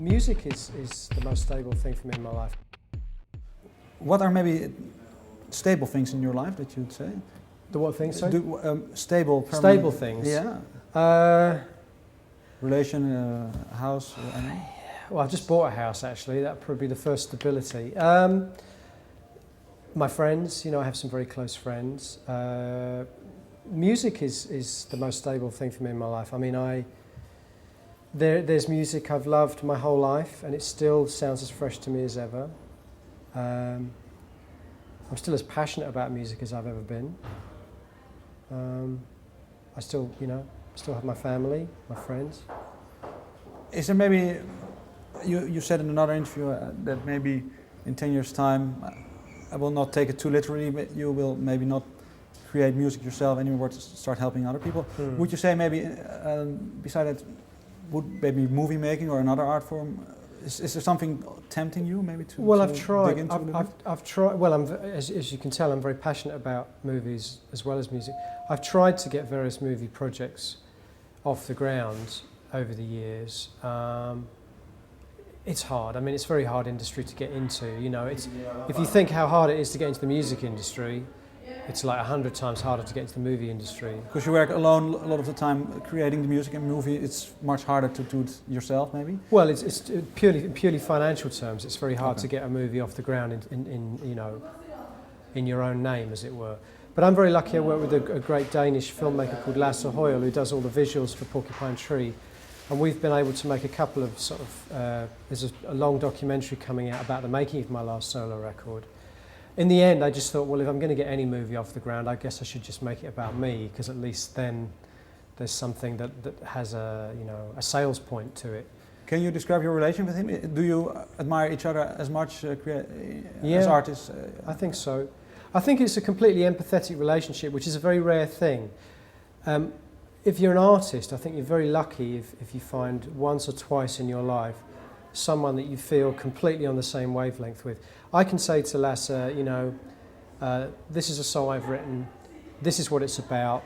Music is the most stable thing for me in my life. What are maybe stable things in your life that you'd say? The what things, sorry? Stable, permanent. Stable things? Yeah. Relation, house, I don't know. Well, I've just bought a house actually, that'd probably be the first stability. My friends, I have some very close friends. Music is the most stable thing for me in my life. I mean, there's music I've loved my whole life and it still sounds as fresh to me as ever. I'm still as passionate about music as I've ever been. I still have my family, my friends. Is there maybe, you said in another interview that maybe in 10 years' time, I will not take it too literally, but you will maybe not create music yourself anymore to start helping other people. Would you say maybe, besides that, would maybe movie making or another art form, is there something tempting you maybe to? Well, to I've tried. dig into I've tried. Well, as you can tell, I'm very passionate about movies as well as music. I've tried to get various movie projects off the ground over the years. It's hard. I mean, it's a very hard industry to get into. If you think how hard it is to get into the music industry, it's like 100 times harder to get into the movie industry. Because you work alone a lot of the time creating the music and movie, it's much harder to do it yourself maybe? Well, it's purely financial terms. It's very hard to get a movie off the ground in your own name, as it were. But I'm very lucky. I work with a great Danish filmmaker called Lasse Højel, who does all the visuals for Porcupine Tree. And we've been able to make a couple of there's a long documentary coming out about the making of my last solo record. In the end, I just thought, well, if I'm going to get any movie off the ground, I guess I should just make it about me, because at least then there's something that has a sales point to it. Can you describe your relation with him? Do you admire each other as much as artists? I think so. I think it's a completely empathetic relationship, which is a very rare thing. If you're an artist, I think you're very lucky if you find once or twice in your life someone that you feel completely on the same wavelength with. I can say to Lasse, this is a song I've written, this is what it's about,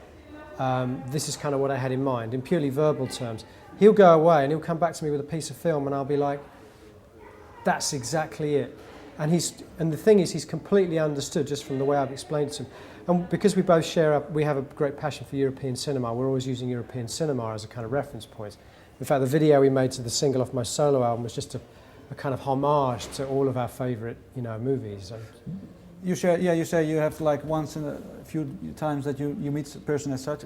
this is kind of what I had in mind, in purely verbal terms. He'll go away and he'll come back to me with a piece of film and I'll be like, that's exactly it. And the thing is, he's completely understood just from the way I've explained it to him. And because we both we have a great passion for European cinema, we're always using European cinema as a kind of reference point. In fact, the video we made to the single off my solo album was just a kind of homage to all of our favourite, movies. You say you have like once in a few times that you meet a person as such.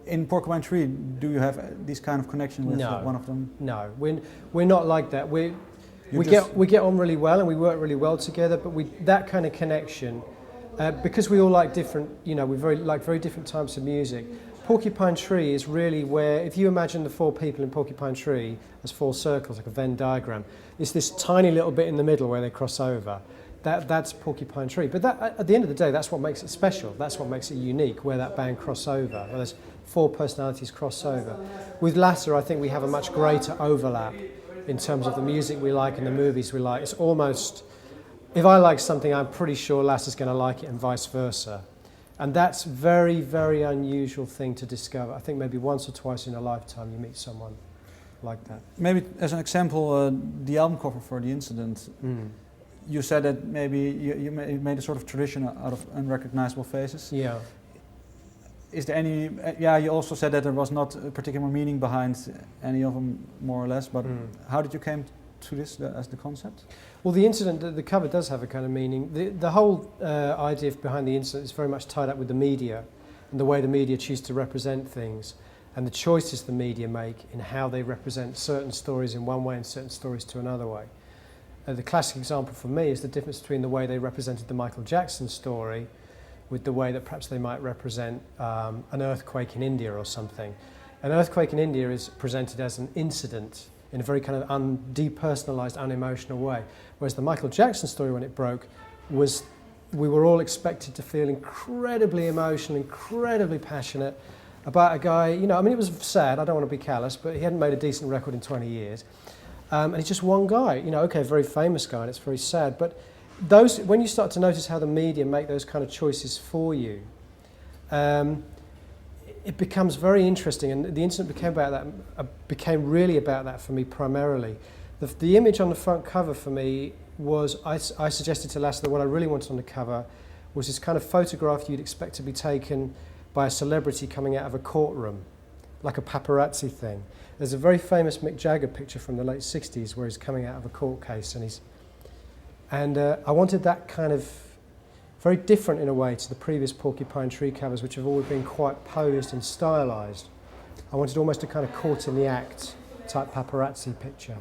In Porcupine Tree, do you have this kind of connection with one of them? No, we're not like that. We get on really well and we work really well together, but that kind of connection, because we all like different, we like very different types of music. Porcupine Tree is really where, if you imagine the four people in Porcupine Tree as four circles, like a Venn diagram, it's this tiny little bit in the middle where they cross over. That's Porcupine Tree. But at the end of the day, that's what makes it special. That's what makes it unique, where that band cross over, where there's four personalities cross over. With Lasse, I think we have a much greater overlap in terms of the music we like and the movies we like. It's almost, if I like something, I'm pretty sure Lasse's going to like it and vice versa. And that's very, very unusual thing to discover. I think maybe once or twice in a lifetime you meet someone like that. Maybe as an example, the album cover for The Incident, you said that maybe you made a sort of tradition out of unrecognizable faces. Yeah. Is there any, you also said that there was not a particular meaning behind any of them, more or less, but how did you came to this as the concept? Well, The Incident, the cover does have a kind of meaning. The whole idea behind The Incident is very much tied up with the media and the way the media choose to represent things and the choices the media make in how they represent certain stories in one way and certain stories to another way. The classic example for me is the difference between the way they represented the Michael Jackson story with the way that perhaps they might represent an earthquake in India or something. An earthquake in India is presented as an incident in a very kind of depersonalised, unemotional way. Whereas the Michael Jackson story, when it broke, was we were all expected to feel incredibly emotional, incredibly passionate about a guy, it was sad, I don't want to be callous, but he hadn't made a decent record in 20 years. And he's just one guy, a very famous guy, and it's very sad. But when you start to notice how the media make those kind of choices for you, it becomes very interesting, and The Incident became really about that for me primarily. The image on the front cover for me was, I suggested to Lasse that what I really wanted on the cover was this kind of photograph you'd expect to be taken by a celebrity coming out of a courtroom, like a paparazzi thing. There's a very famous Mick Jagger picture from the late 60s where he's coming out of a court case and I wanted that kind of very different in a way to the previous Porcupine tree covers, which have always been quite posed and stylised. I wanted almost a kind of caught in the act type paparazzi picture.